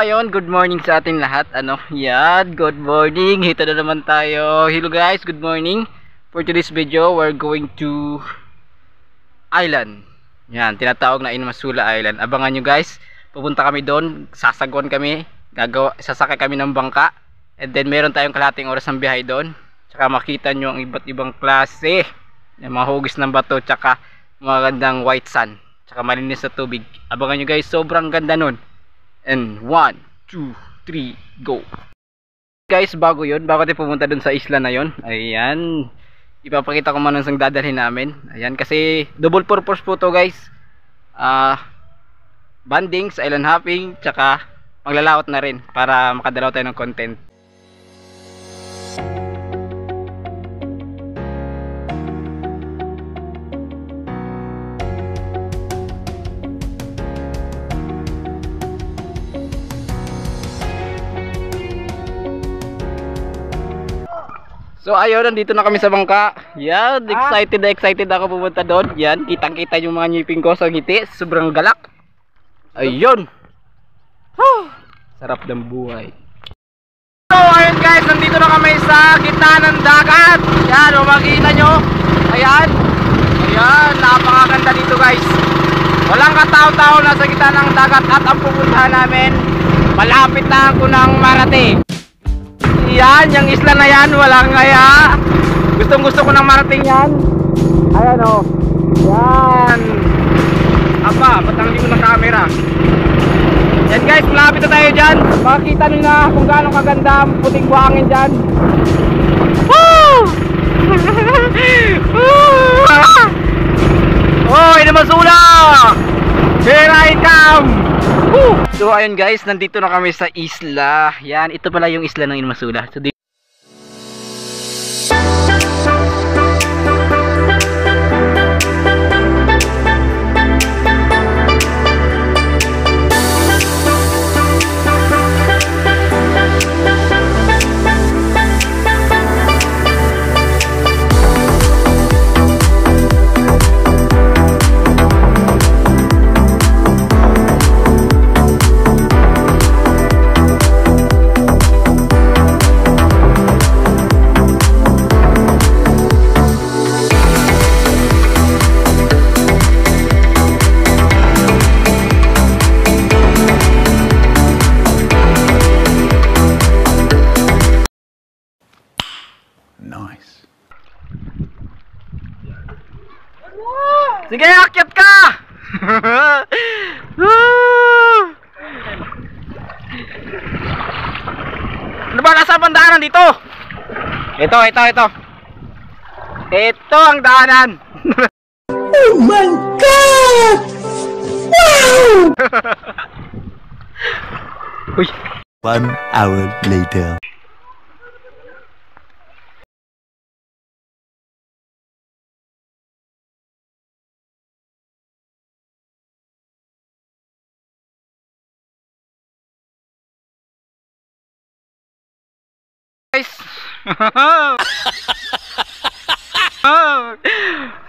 Ayun, good morning sa ating lahat. Yan, good morning. Hito na naman tayo. Hello guys, good morning. For today's video, we're going to island. Yan, tinatawag na Inmasula Island. Abangan nyo guys. Pupunta kami doon, sasagon kami, sasakay kami ng bangka. And then meron tayong kalahating oras ng biyahe doon. Tsaka makita nyo ang iba't ibang klase. Yung mga hugis ng bato, tsaka magandang white sand. Tsaka malinis na tubig. Abangan nyo guys, sobrang ganda nun. And 1, 2, 3, go. Guys, bago tayo pumunta dun sa isla na yon, ayan, ipapakita ko man ang dadalhin namin. Ayan, kasi double purpose po to guys. Bandings, island hopping, tsaka maglalakot na rin para makadalaw tayo ng content. So ayun, nandito na kami sa bangka. Yan, excited ako pumunta doon. Yan, kitang-kita yung mga ngipin ko sa ngiti. Sobrang galak. Ayun. Sarap ng buhay. So ayun guys, nandito na kami sa gitna ng dagat. Yan, makikita nyo. Ayan. Ayan, napakaganda dito guys. Walang katao-tao na sa gitna ng dagat. At ang pupuntahan namin, malapit na ako ng marating. Yan, yung isla na yan, walang ngaya. Gustong gusto ko nang marating yan. Ayan o. Yan. Apa, ba't ang liw ng camera? Yan guys, malapit na tayo dyan. Makikita nyo na kung gaano kaganda ang puting buhangin dyan. Woo! Oh, Inmasula! Here I come! So ayun guys, nandito na kami sa isla. Yan, ito pala yung isla ng Inmasula. So nice. Sige, akyat ka! Ano ba? Nasa ang daanan dito? Ito. Ito ang daanan. Oh my God! Wow! Uy. 1 hour later. Guys.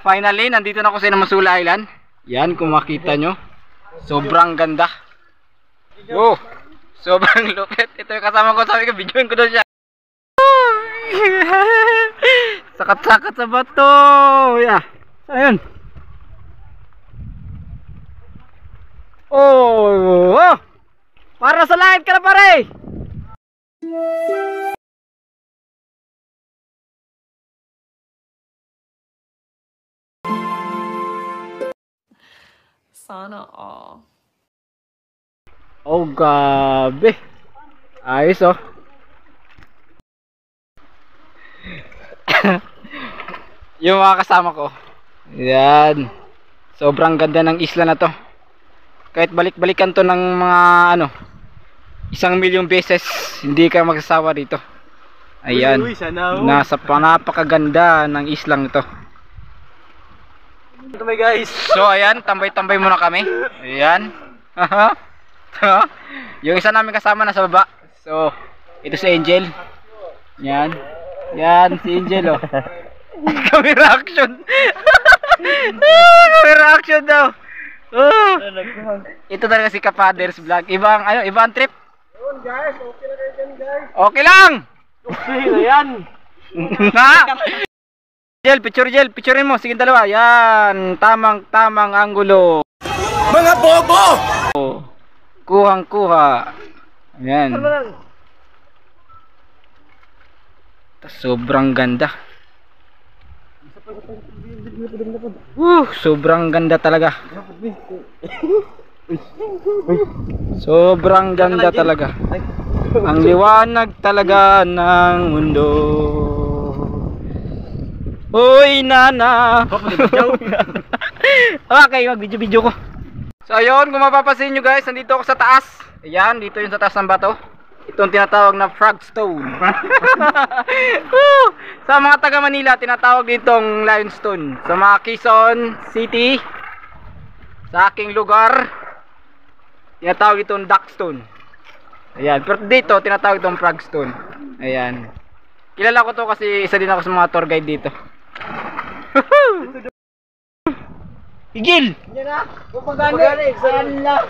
Finally, nandito na ako sa Inmasula Island. Yan, kung makita nyo, sobrang ganda. Oh, sobrang lupit. Ito yung kasama ko, sabi ko, videoin ko doon siya. Sakat-sakat sa bato. Yeah. Ayun. Oh, para sa langit ka na pare. Sana all. Oh, gabi. Ayos oh. Yung mga kasama ko. Yan. Sobrang ganda ng isla na to. Kahit balik-balikan to ng mga 1,000,000 beses, hindi ka magsasawa dito. Ayan. Nasa napakaganda ng islang ito. Ito may guys. So ayan, tambay-tambay muna kami. Ayan. Yung isa namin kasama nasa baba. So ito si Angel. Yan. Yan si Angel oh. Camera action. Camera action daw. Ito talaga si Kapaders Vlog. Ibang trip. Okay lang! Okay na yan. Picturein mo, sige dalawa. Yan, tamang anggulo. Mga bobo! Kuhang-kuha. Ayan. Sobrang ganda. Sobrang ganda talaga. Sobrang ganda talaga. Ang liwanag talaga ng mundo. Uy, nana. Okay, mag-video-video ko. So ayun, kung mapapansin nyo guys, nandito ako sa taas. Ayan, dito yung sa taas ng bato. Itong tinatawag na frogstone. Sa mga taga Manila, tinatawag ditong limestone. Sa mga Quezon City, sa aking lugar, tinatawag itong duckstone. Ayan, pero dito tinatawag itong frogstone. Ayan. Kilala ko to kasi isa din ako sa mga tour guide dito. Igil! Yan na. Pupagani.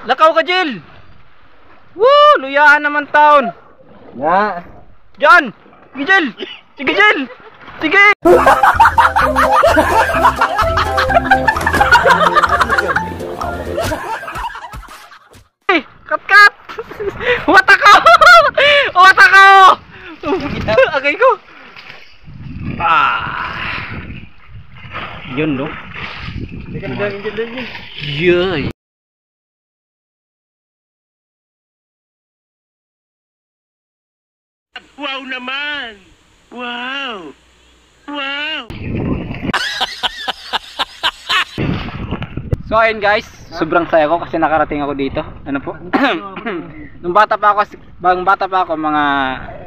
Lakaw ka, Jill! Woo! Luyahan naman taon! Ya. Diyan! Sige, Jill! Sige, Jill! Sige! Kat! Wata ka! Wata ka! Agay ko! Yun, no? Yun! Wow naman! Wow! Wow! So ayun guys, sobrang saya ko kasi nakarating ako dito. Ano po? Nung bata pa ako, mga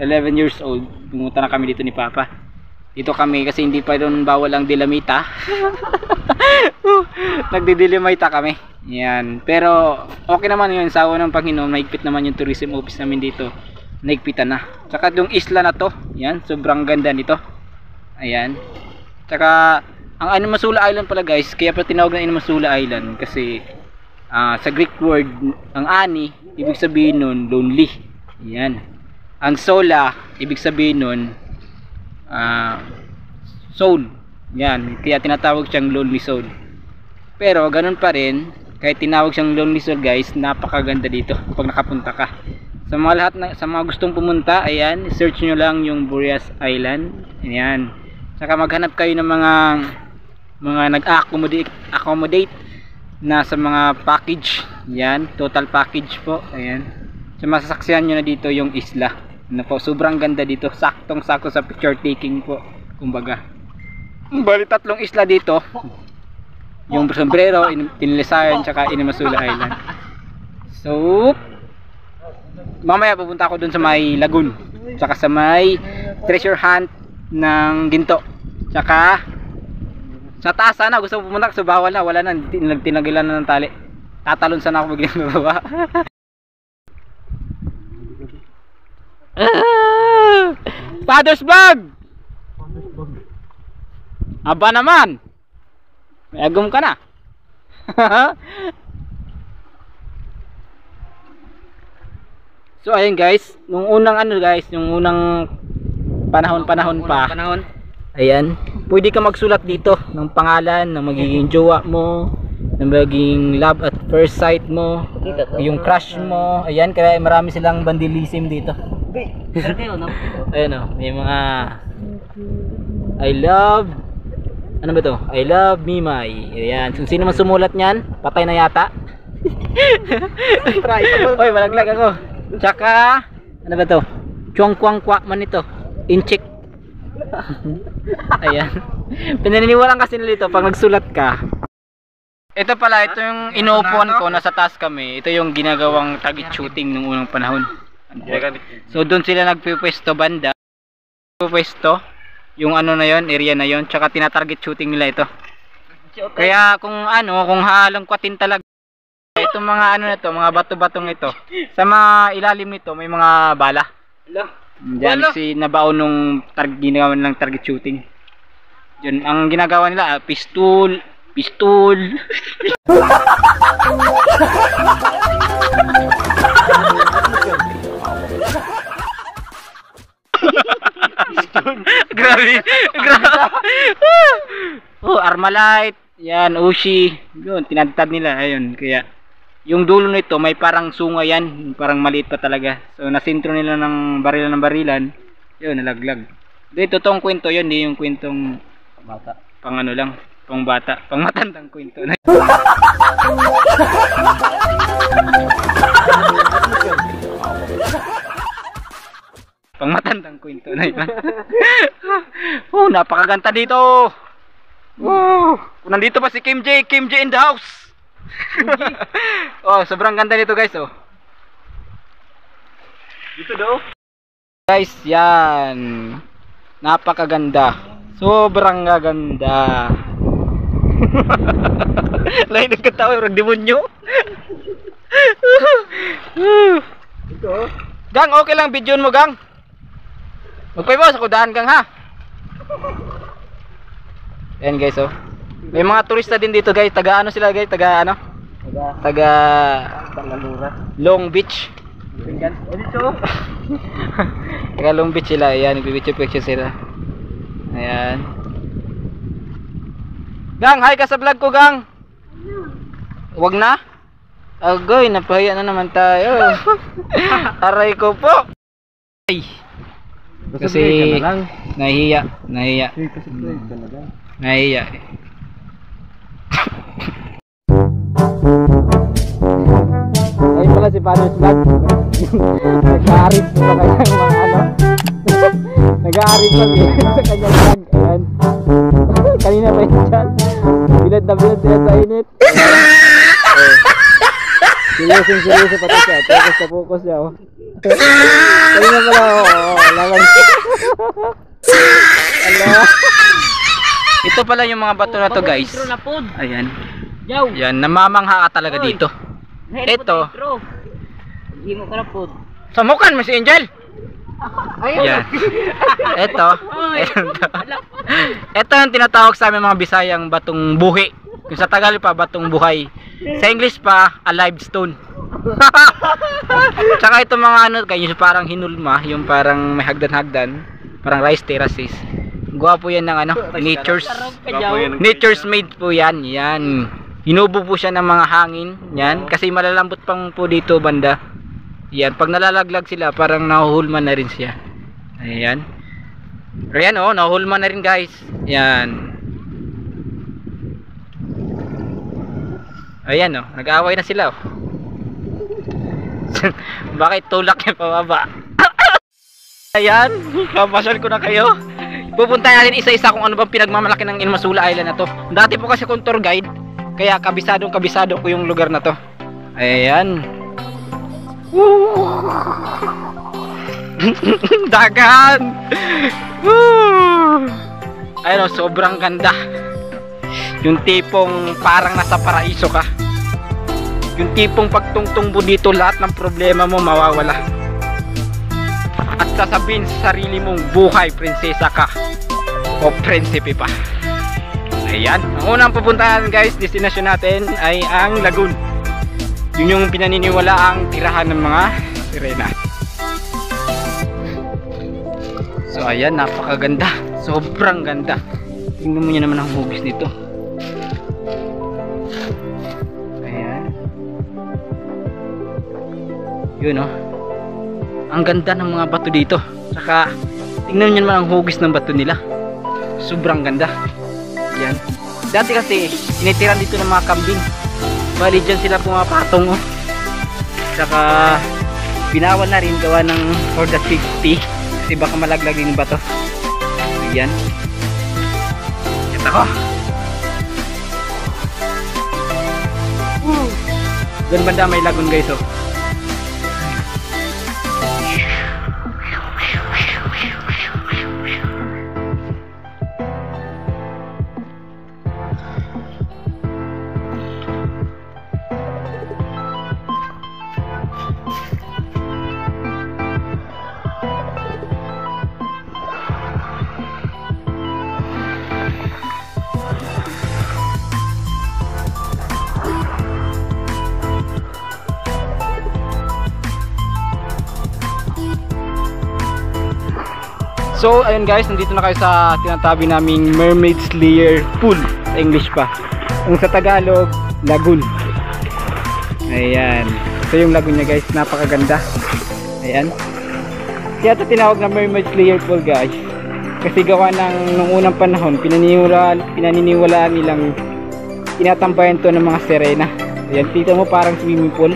11 years old, pumunta na kami dito ni Papa. Dito kami kasi hindi pa doon bawal ang dilamita. Nagdidilimita kami. Yan. Pero okay naman yun, sa awa ng Panginoon, mahigpit naman yung tourism office namin dito. Naigpitan na. Tsaka yung isla na to, yan, sobrang ganda nito. Ayan. Tsaka ang Animasula Island pala guys, kaya pa tinawag na Animasula Island kasi sa Greek word, ang ani, ibig sabihin nun, lonely. Yan. Ang sola, ibig sabihin nun, soul. Yan, kaya tinatawag siyang lonely soul. Pero ganun pa rin, kahit tinawag siyang lonely soul guys, napakaganda dito pag nakapunta ka. Sa mga sa mga gustong pumunta, ayan, search nyo lang yung Boreas Island. Ayan. Saka maghanap kayo ng mga nag-accommodate na sa mga package. Ayan, total package po. Ayan. So masasaksihan nyo na dito yung isla. Ano po, sobrang ganda dito. Saktong-sakto sa picture taking po. Kumbaga. Bali 3 isla dito. Yung Sombrero, Tinilisayan, tsaka Animasula Island. So mamaya pupunta ako dun sa may lagoon, tsaka sa may treasure hunt ng ginto, tsaka sa taas sana gusto ko pumunta kasi bawal na, wala na, tinagilan na ng tali, tatalon sana ako biglang bababa. Father's vlog! Aba naman, may agum ka na. So ayun guys, nung unang panahon pa. Ayan, pwede ka magsulat dito ng pangalan ng magiging jowa mo, ng magiging love at first sight mo, yung crush mo. Ayan, kaya marami silang vandalism dito. Ayan o, may mga I love, ano ba to? I love Mimay. Ayan, kung sino man sumulat niyan, patay na yata. Oy, malaglag ako. Tsaka ano ba to? Chuang-kwang-kwa man ito. Incheck. Ayan. Pinaniniwalaan kasi nila ito pag nagsulat ka. Ito pala, ito yung inuupuan ko, nasa taas kami. Ito yung ginagawang target shooting nung unang panahon. So doon sila nagpipwesto banda. Pwesto yung ano na yon, area na yon, tsaka tina-target shooting nila ito. Kaya kung halong kwatin talaga itong mga na to, mga bato-batong ito, sa mga ilalim nito may mga bala. Diyan si nabaon nung ginagawa nilang target shooting. Diyan ang ginagawa nila, pistol. Grabe. Oh, Armalite. Yan, Ushi. Yun, tinadtad nila. Ayun, kaya yung dulo nito may parang sunga yan. Parang maliit pa talaga. So, nasintro nila ng barilan. Yun, nalaglag. Dito, totoong kwento yun. Hindi yung kwentong bata. Pang ano lang. Pang bata. Pang matandang kwento na. Pang matandang kwento na yun. Oh, napakaganda dito. Wow. Nandito pa si Kim J in the house. Oh, sobrang ganda nito guys, oh. Dito daw. Guys, yan. Napakaganda. Sobrang gaganda. Lain ng katawa, yung demonyo. Ito. Gang, okay lang video mo, Gang. Magpay-boss, ako daan, Gang, ha. Ayan guys, oh. May mga turista din dito guys. Taga ano sila guys? Taga ano? Taga Long Beach. Dito. Taga Long Beach sila. Ayan, nagpipicture sila. Ayan. Gang, hi ka sa vlog ko, Gang. Wag na? Agoy, napahiya na naman tayo. Aray ko po. Ay. Kasi nahihiya. Nahihiya. Ayun pala si Panos Vlog. Nag-aarit sa kanyang mga ano. Nag-aarit pa sa kanyang vlog. Ayan. Kanina pa yun dyan. Bilad na bilad sila sa init. Seryoso pati siya. Focus siya. Oh. Kanina pala. Lalang siya. Hello. Ito pala yung mga bato na to guys. Ayan. Yan, namamangha ka talaga dito. Ito. Hindi mo ka na po. Samukan mo si Angel. Yan. Ito. Ito yung tinatawag sa amin mga Bisayang batong buhi. Kung sa Tagalog pa, batong buhay. Sa English pa, a live stone. Tsaka ito mga ano, kayo parang hinulma, yung parang may hagdan-hagdan, parang rice terraces. Gwapo yan ng ano, nature's made po yan. Yan. Hinubo po siya ng mga hangin. Yan. Kasi malalambot pang po dito banda. Yan. Pag nalalaglag sila, parang nahuhulman na rin siya. Ayan. Ayan oh, nahuhulman na rin guys. Yan. Ayan oh, nag-aaway na sila oh. Bakit tulak niya pababa? Ayan, papasyal ko na kayo. Pupunta natin isa-isa kung ano bang pinagmamalaki ng Inmasula Island na to. Dati po kasi akong tour guide, kaya kabisado ko yung lugar na to. Ayan. Dagan. Ayun, sobrang ganda. Yung tipong parang nasa paraiso ka. Yung tipong pagtungtong mo dito, lahat ng problema mo mawawala. At sasabihin sa sarili mong buhay, prinsesa ka o prinsipe pa. Ayan, ang unang pupuntahan guys, destination natin ay ang Lagoon. Yun yung pinaniniwala ang tirahan ng mga sirena. So ayan, napakaganda. Sobrang ganda. Tingnan mo nyo naman ang hugis nito. Ayan. Yun oh. Ang ganda ng mga bato dito. Saka tingnan nyo naman ang hugis ng bato nila. Sobrang ganda. Yan. Dati kasi tinitiran dito ng mga kambing. Bali dyan sila pumapatong oh. Saka binawan na rin gawa ng for the safety. Kasi baka malaglag yung bato. Ayan. Ito ko. Doon banda may lagoon guys oh. So ayun guys, nandito na kayo sa tinatabi naming Mermaid Slayer Pool, sa English pa. Ang sa Tagalog, lagoon. Ayan. Ito yung lagoon niya guys, napakaganda. Ayan. Kaya ito tinawag na Mermaid Slayer Pool guys. Kasi gawa ng nung unang panahon, pinaniniwalaan nilang tinatambayan to ng mga sirena. Ayan, kita mo parang swimming pool.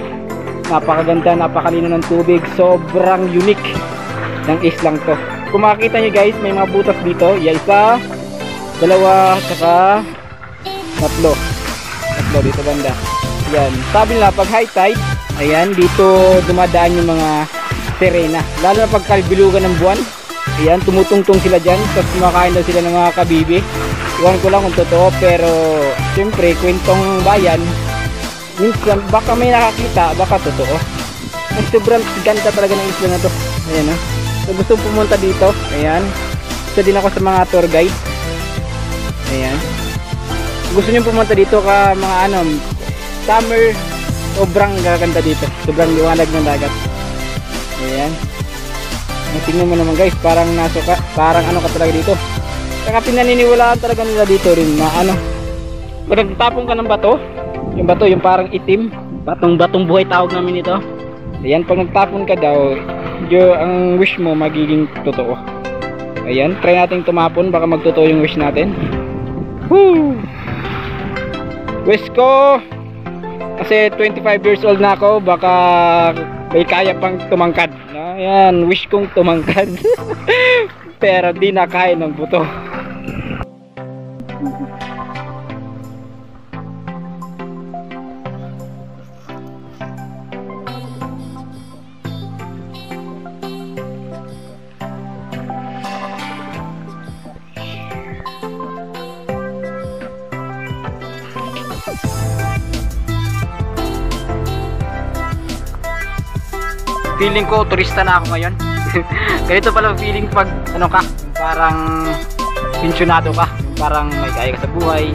Napakaganda, napakalino ng tubig. Sobrang unique ng islang to. Kung makikita nyo guys, may mga butas dito. Isa, dalawa, saka tatlo dito banda. Ayan, sabi nila pag high tide, ayan, dito dumadaan yung mga sirena. Lalo na pag kalbilugan ng buwan. Ayan, tumutungtong sila dyan. Tapos kumakain daw sila ng mga kabibi. Iwan ko lang kung totoo, pero syempre, kwentong bayan, minsan baka may nakakita, baka totoo. Ang sobrang ganda talaga ng isla na to. Ayan, so gusto pumunta dito. Ayan, isa din ako sa mga tour guide. Ayan, gusto nyo pumunta dito ka mga summer, sobrang gaganda dito. Sobrang liwanag ng dagat. Ayan, tingnan mo naman guys, parang parang ka talaga dito. Saka pinaniniwalaan talaga nila dito rin na pag nagtapon ka ng bato, yung bato yung parang itim, batong buhay tawag namin ito. Ayan, pag nagtapon ka daw, ang wish mo magiging totoo. Ayan, try natin tumapon, baka magtotoo yung wish natin. Woo! Wish ko, kasi 25 years old na ako, baka may kaya pang tumangkad. Ayan, wish kong tumangkad. Pero di na kaya ng buto. Feeling ko turista na ako ngayon. Ganito pala feeling pag parang pensyonado ka, parang may kaya ka sa buhay.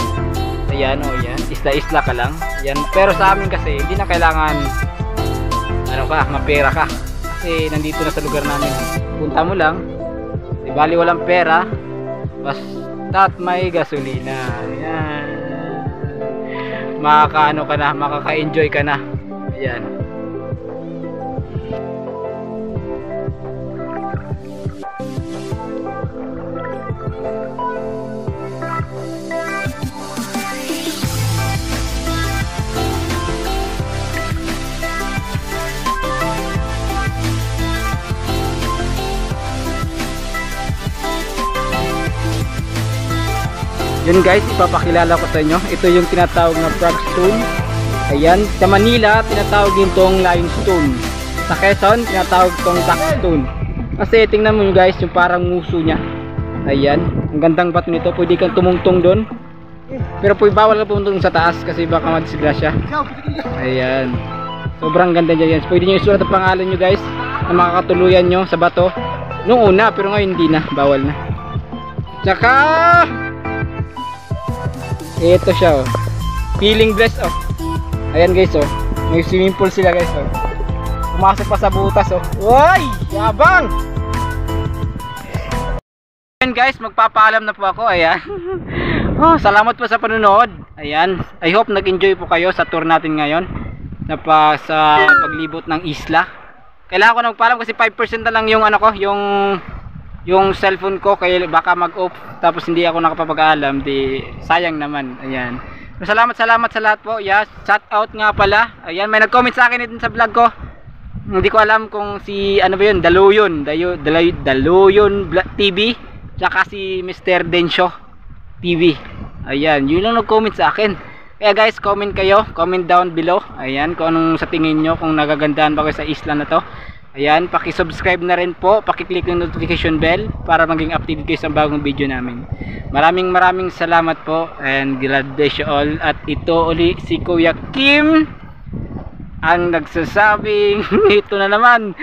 Ayan, yan, isla-isla ka lang. Yan, pero sa amin kasi hindi na kailangan mapera ka. Kasi nandito na sa lugar namin. Punta mo lang, di bali walang pera, basta't may gasolina. Ayan. Makaka-enjoy ka na. Ayan. Yun guys, ipapakilala ko sa inyo. Ito yung tinatawag na frogstone. Ayan, sa Manila tinatawag din tong limestone. Sa Quezon tinatawag tong duckstone. Kasi tingnan mo guys, yung parang nguso niya. Ayan, ang gandang bato nito. Pwede kang tumungtong doon. Pero bawal ka pumungtong sa taas kasi baka madisgrasya. Ayan, sobrang ganda niya guys. Pwede nyo isulat ang pangalan nyo guys na makakatuluyan nyo sa bato. Nung una, pero ngayon hindi na, bawal na. Tsaka ito siya feeling blessed ayan guys may swimming pool sila guys pumasok pa sa butas Uy! Yabang! Ayan guys, magpapaalam na po ako. Ayan. Salamat po sa panunod. Ayan, I hope nag-enjoy po kayo sa tour natin ngayon sa paglibot ng isla. Kailangan ko nang paalam kasi 5% na lang yung yung cellphone ko, kaya baka mag-off tapos hindi ako nakapapag-alam, di sayang naman. Ayan, salamat sa lahat po. Yes, shout out nga pala. Ayan, may nag-comment sa akin din sa vlog ko. Hindi ko alam kung si Daluyon TV tsaka si Mr. Densyo TV. Ayan, yun lang nag-comment sa akin. Kaya guys, comment kayo, comment down below. Ayan, kung anong sa tingin nyo, kung nagagandahan ba kayo sa isla na to. Ayan, paki-subscribe na rin po, paki-click ng notification bell para maging updated kayo sa bagong video namin. Maraming salamat po and God bless you all. At ito uli si Kuya Kim ang nagsasabing ito na naman,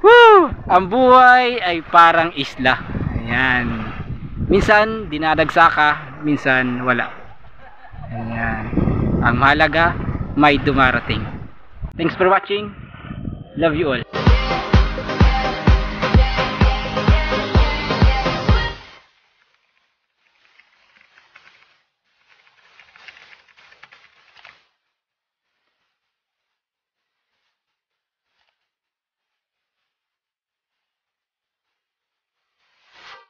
woo! Ang buhay ay parang isla. Ayan, minsan dinadagsa ka, minsan wala. Ayan, ang mahalaga may dumarating. Thanks for watching, love you all.